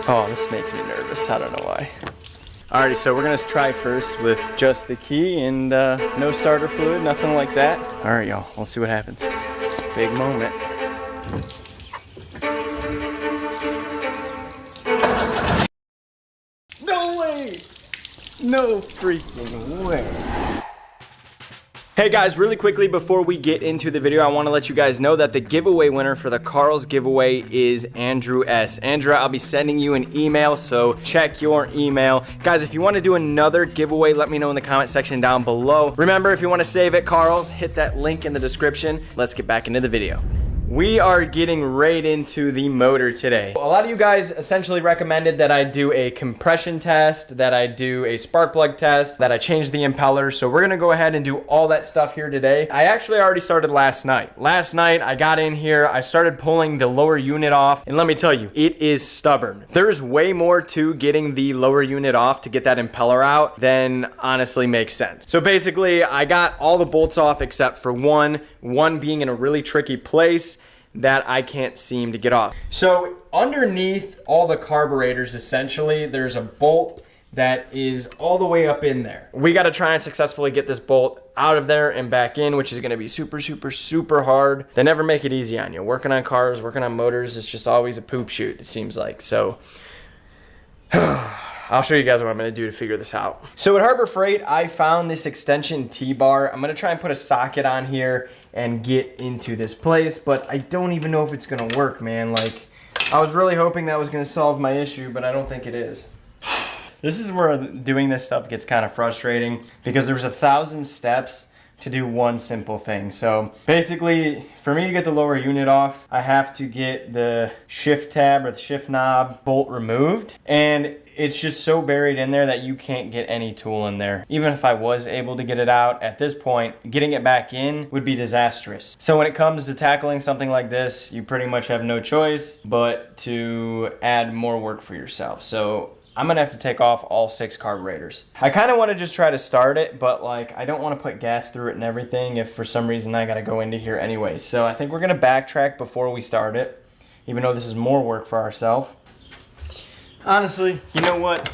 Oh, this makes me nervous. I don't know why. Alrighty, so we're gonna try first with just the key and no starter fluid, nothing like that. Alright, y'all, we'll see what happens. Big moment. No way! No freaking way. Hey guys, really quickly before we get into the video, I want to let you guys know that the giveaway winner for the Carl's giveaway is Andrew S. Andrew, I'll be sending you an email, so check your email. Guys, if you want to do another giveaway, let me know in the comment section down below. Remember, if you want to save at Carl's, hit that link in the description. Let's get back into the video. We are getting right into the motor today. A lot of you guys essentially recommended that I do a compression test, that I do a spark plug test, that I change the impeller. So we're gonna go ahead and do all that stuff here today. I actually already started last night. Last night I got in here, I started pulling the lower unit off, and let me tell you, it is stubborn. There's way more to getting the lower unit off to get that impeller out than honestly makes sense. So basically I got all the bolts off except for one being in a really tricky place that I can't seem to get off. So underneath all the carburetors, essentially, there's a bolt that is all the way up in there. We gotta try and successfully get this bolt out of there and back in, which is gonna be super, super, super hard. They never make it easy on you. Working on cars, working on motors, it's just always a poop shoot, it seems like. So, I'll show you guys what I'm gonna do to figure this out. So at Harbor Freight, I found this extension T-bar. I'm gonna try and put a socket on here and get into this place, but I don't even know if it's gonna work, man. Like, I was really hoping that was gonna solve my issue, but I don't think it is. This is where doing this stuff gets kind of frustrating because there's 1,000 steps to do one simple thing. So basically, for me to get the lower unit off, I have to get the shift tab or the shift knob bolt removed, and it's just so buried in there that you can't get any tool in there. Even if I was able to get it out at this point, getting it back in would be disastrous. So when it comes to tackling something like this, you pretty much have no choice but to add more work for yourself. So I'm gonna have to take off all 6 carburetors. I kinda wanna just try to start it, but like, I don't wanna put gas through it and everything if for some reason I gotta go into here anyway. So I think we're gonna backtrack before we start it, even though this is more work for ourselves. Honestly, you know what?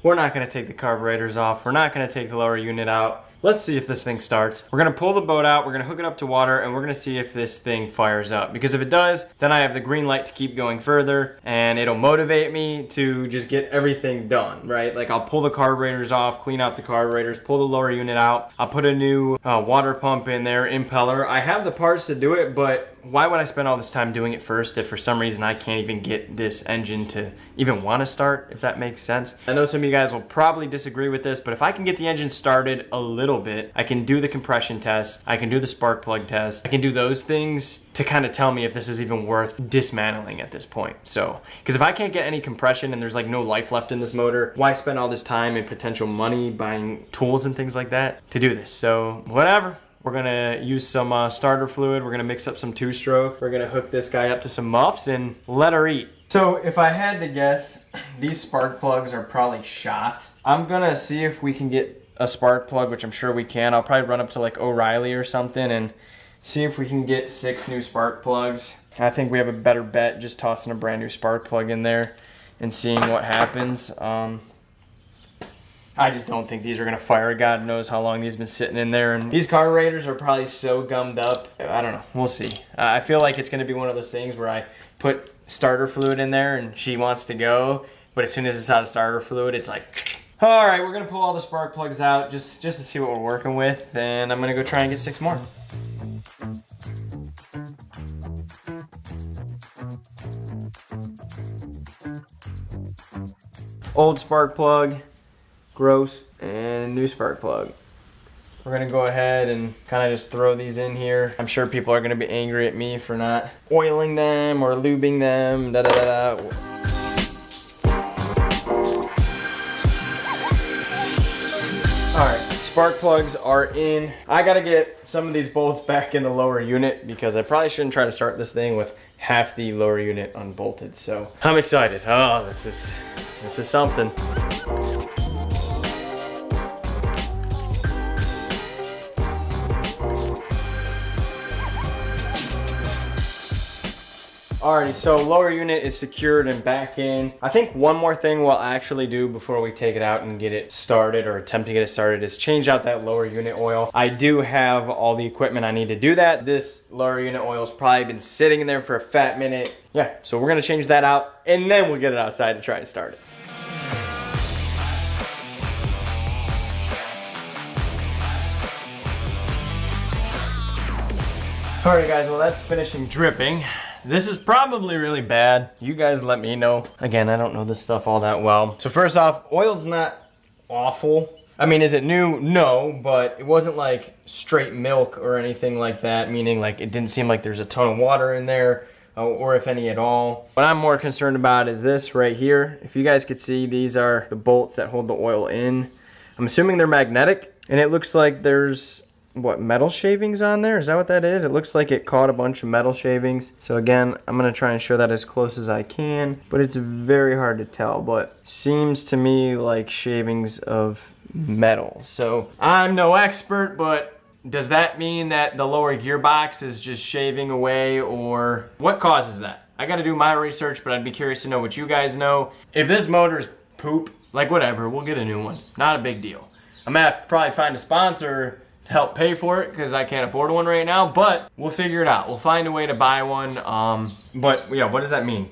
We're not gonna take the carburetors off. We're not gonna take the lower unit out. Let's see if this thing starts. We're gonna pull the boat out, we're gonna hook it up to water, and we're gonna see if this thing fires up. Because if it does, then I have the green light to keep going further, and it'll motivate me to just get everything done, right? Like, I'll pull the carburetors off, clean out the carburetors, pull the lower unit out. I'll put a new water pump in there, impeller. I have the parts to do it, but why would I spend all this time doing it first if for some reason I can't even get this engine to even want to start, if that makes sense? I know some of you guys will probably disagree with this, but if I can get the engine started a little bit, I can do the compression test, I can do the spark plug test, I can do those things to kind of tell me if this is even worth dismantling at this point. So, because if I can't get any compression and there's like no life left in this motor, why spend all this time and potential money buying tools and things like that to do this? So, whatever. We're gonna use some starter fluid. We're gonna mix up some 2-stroke. We're gonna hook this guy up to some muffs and let her eat. So if I had to guess, these spark plugs are probably shot. I'm gonna see if we can get a spark plug, which I'm sure we can. I'll probably run up to like O'Reilly or something and see if we can get 6 new spark plugs. I think we have a better bet just tossing a brand new spark plug in there and seeing what happens. I just don't think these are gonna fire. God knows how long these have been sitting in there. And these carburetors are probably so gummed up. I don't know, we'll see. I feel like it's gonna be one of those things where I put starter fluid in there and she wants to go, but as soon as it's out of starter fluid, it's like, all right, we're gonna pull all the spark plugs out just to see what we're working with, and I'm gonna go try and get 6 more. Old spark plug, gross, and new spark plug. We're gonna go ahead and kind of just throw these in here. I'm sure people are gonna be angry at me for not oiling them or lubing them, da da da da. All right, spark plugs are in. I gotta get some of these bolts back in the lower unit because I probably shouldn't try to start this thing with half the lower unit unbolted. So I'm excited. Oh, this is something. Alrighty, so lower unit is secured and back in. I think one more thing we'll actually do before we take it out and get it started, or attempt to get it started, is change out that lower unit oil. I do have all the equipment I need to do that. This lower unit oil's probably been sitting in there for a fat minute. Yeah, so we're gonna change that out and then we'll get it outside to try and start it. Alright guys, well that's finishing dripping. This is probably really bad. You guys let me know. Again, I don't know this stuff all that well. So first off, oil's not awful. I mean, is it new? No, but it wasn't like straight milk or anything like that, meaning like it didn't seem like there's a ton of water in there, or if any at all. What I'm more concerned about is this right here. If you guys could see, these are the bolts that hold the oil in. I'm assuming they're magnetic, and it looks like there's what, metal shavings on there? Is that what that is? It looks like it caught a bunch of metal shavings. So again, I'm gonna try and show that as close as I can, but it's very hard to tell, but seems to me like shavings of metal. So I'm no expert, but does that mean that the lower gearbox is just shaving away, or what causes that? I gotta do my research, but I'd be curious to know what you guys know. If this motor's poop, like whatever, we'll get a new one. Not a big deal. I'm gonna have to probably find a sponsor to help pay for it because I can't afford one right now, but we'll figure it out. We'll find a way to buy one. But yeah, what does that mean?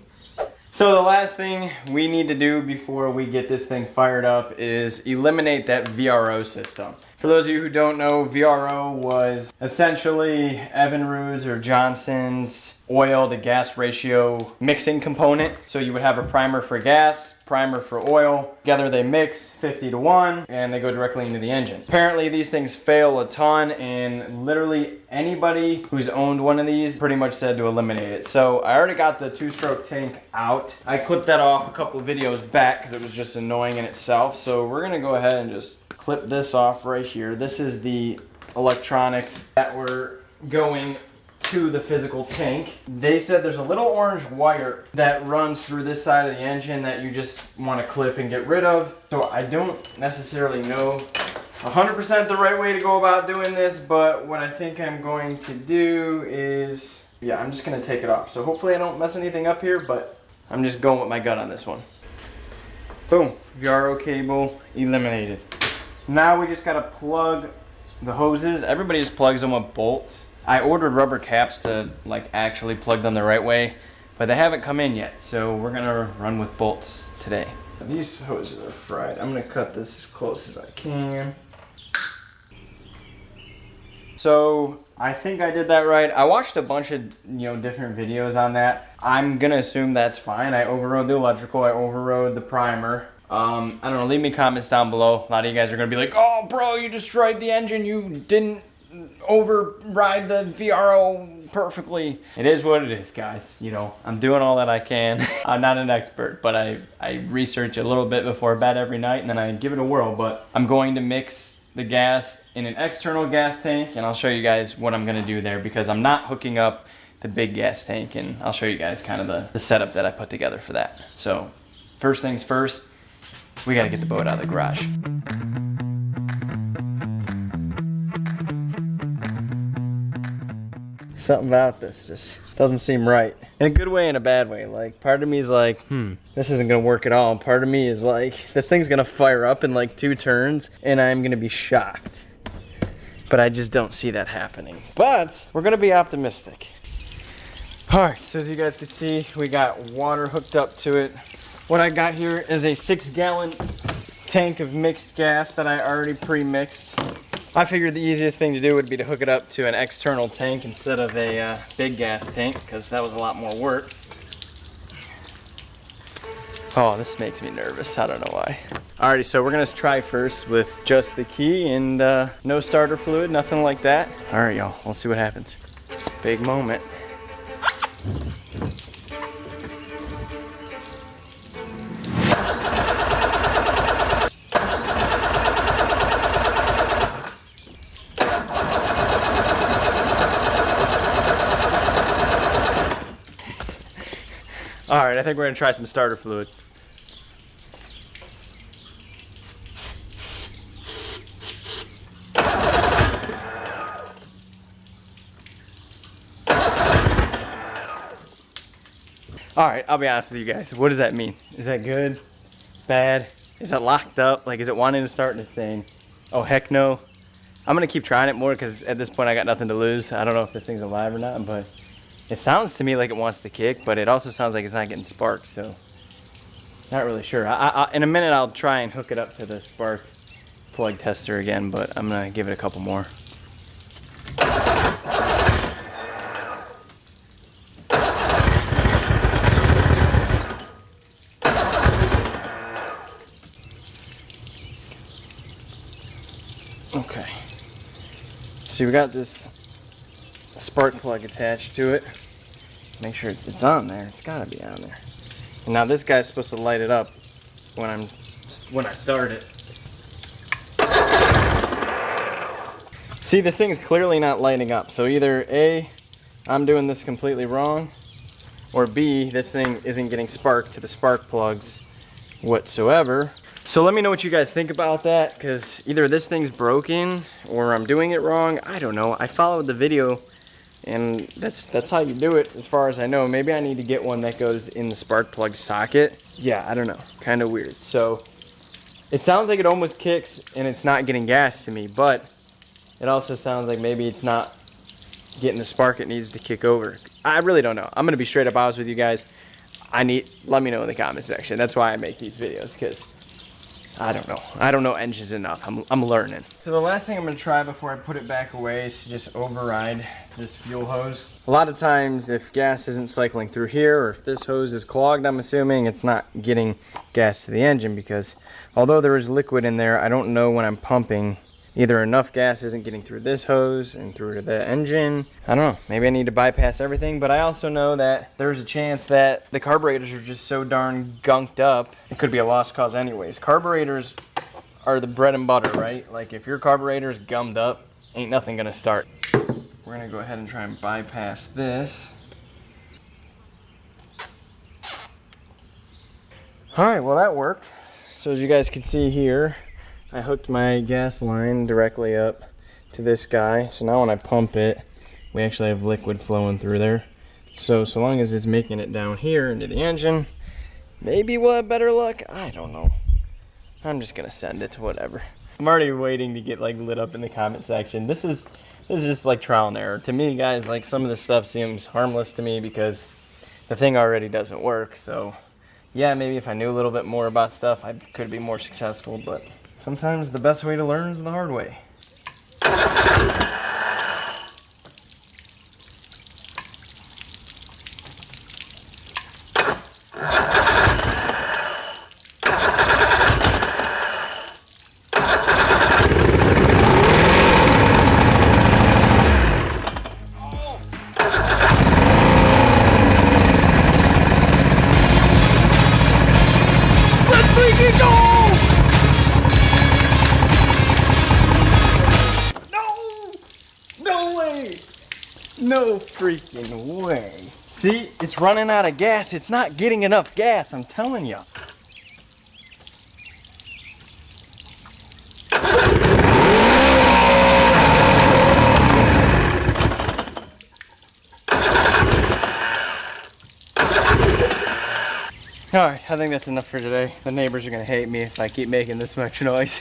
So the last thing we need to do before we get this thing fired up is eliminate that VRO system. For those of you who don't know, VRO was essentially Evinrude's or Johnson's oil to gas ratio mixing component. So you would have a primer for gas, primer for oil. Together they mix 50-to-1 and they go directly into the engine. Apparently these things fail a ton, and literally anybody who's owned one of these pretty much said to eliminate it. So I already got the 2-stroke tank out. I clipped that off a couple of videos back because it was just annoying in itself. So we're gonna go ahead and just clip this off right here. This is the electronics that were going to the physical tank. They said there's a little orange wire that runs through this side of the engine that you just want to clip and get rid of. So I don't necessarily know 100% the right way to go about doing this, but what I think I'm going to do is, yeah, I'm just going to take it off. So hopefully I don't mess anything up here, but I'm just going with my gut on this one. Boom, VRO cable eliminated. Now we just gotta plug the hoses. Everybody just plugs them with bolts. I ordered rubber caps to like actually plug them the right way, but they haven't come in yet, so we're gonna run with bolts today. These hoses are fried. I'm gonna cut this as close as I can. So I think I did that right. I watched a bunch of different videos on that. I'm gonna assume that's fine. I overrode the electrical, I overrode the primer. I don't know, leave me comments down below. A lot of you guys are gonna be like, oh bro, you destroyed the engine, you didn't override the VRO perfectly. It is what it is, guys. I'm doing all that I can. I'm not an expert, but I research a little bit before bed every night and then I give it a whirl. But I'm going to mix the gas in an external gas tank, and I'll show you guys what I'm gonna do there because I'm not hooking up the big gas tank, and I'll show you guys kind of the setup that I put together for that. So first things first, we gotta get the boat out of the garage. Something about this just doesn't seem right. In a good way and a bad way. Like, part of me is like, this isn't gonna work at all. Part of me is like, this thing's gonna fire up in like 2 turns and I'm gonna be shocked. But I just don't see that happening. But we're gonna be optimistic. All right, so as you guys can see, we got water hooked up to it. What I got here is a 6-gallon tank of mixed gas that I already pre-mixed. I figured the easiest thing to do would be to hook it up to an external tank instead of a big gas tank, because that was a lot more work. Oh, this makes me nervous. I don't know why. Alrighty, so we're gonna try first with just the key and no starter fluid, nothing like that. Alright, y'all, we'll see what happens. Big moment. All right, I think we're gonna try some starter fluid. All right, I'll be honest with you guys. What does that mean? Is that good? Bad? Is it locked up? Like, is it wanting to start and it's saying, oh, heck no? I'm gonna keep trying it more because at this point I got nothing to lose. I don't know if this thing's alive or not, but it sounds to me like it wants to kick, but it also sounds like it's not getting sparked, so not really sure. In a minute I'll try and hook it up to the spark plug tester again, but I'm gonna give it a couple more. Okay, so we got this spark plug attached to it. Make sure it's on there. It's gotta be on there. And now this guy's supposed to light it up when I start it. See, this thing's clearly not lighting up. So either A, I'm doing this completely wrong, or B, this thing isn't getting sparked to the spark plugs whatsoever. So let me know what you guys think about that, because either this thing's broken or I'm doing it wrong. I don't know. I followed the video and that's how you do it as far as I know. Maybe I need to get one that goes in the spark plug socket. Yeah, I don't know. Kind of weird. So it sounds like it almost kicks and it's not getting gas to me, but it also sounds like maybe it's not getting the spark it needs to kick over. I really don't know. I'm going to be straight up honest with you guys. Let me know in the comment section. That's why I make these videos, because I don't know. I don't know engines enough. I'm learning. So the last thing I'm gonna try before I put it back away is to just override this fuel hose. A lot of times if gas isn't cycling through here, or if this hose is clogged, I'm assuming it's not getting gas to the engine, because although there is liquid in there, I don't know when I'm pumping. Either enough gas isn't getting through this hose and through to the engine. I don't know, maybe I need to bypass everything, but I also know that there's a chance that the carburetors are just so darn gunked up, it could be a lost cause anyways. Carburetors are the bread and butter, right? Like if your carburetor's gummed up, ain't nothing gonna start. We're gonna go ahead and try and bypass this. All right, well that worked. So as you guys can see here, I hooked my gas line directly up to this guy. So now when I pump it, we actually have liquid flowing through there. So long as it's making it down here into the engine, maybe we'll have better luck. I don't know. I'm just gonna send it to whatever. I'm already waiting to get like lit up in the comment section. This is just like trial and error. To me, guys, like some of this stuff seems harmless to me because the thing already doesn't work. So yeah, maybe if I knew a little bit more about stuff, I could be more successful, but sometimes the best way to learn is the hard way. Let's freaking go! No freaking way. See, it's running out of gas. It's not getting enough gas, I'm telling you. Alright, I think that's enough for today. The neighbors are gonna hate me if I keep making this much noise.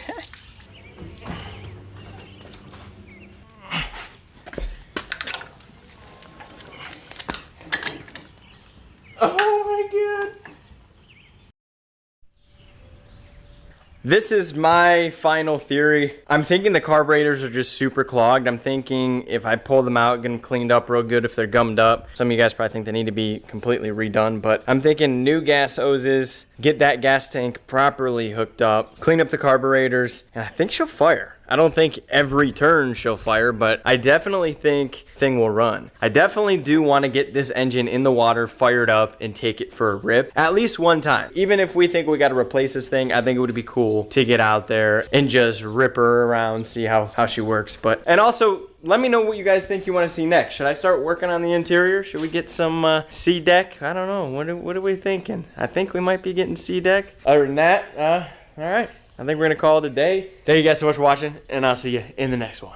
This is my final theory. I'm thinking the carburetors are just super clogged. I'm thinking if I pull them out, get them cleaned up real good if they're gummed up. Some of you guys probably think they need to be completely redone, but I'm thinking new gas hoses, get that gas tank properly hooked up, clean up the carburetors, and I think she'll fire. I don't think every turn she'll fire, but I definitely think thing will run. I definitely do want to get this engine in the water, fired up, and take it for a rip at least one time. Even if we think we got to replace this thing, I think it would be cool to get out there and just rip her around, see how she works. And also, let me know what you guys think you want to see next. Should I start working on the interior? Should we get some C-deck? I don't know. What are we thinking? I think we might be getting C-deck. Other than that, all right. I think we're going to call it a day. Thank you guys so much for watching, and I'll see you in the next one.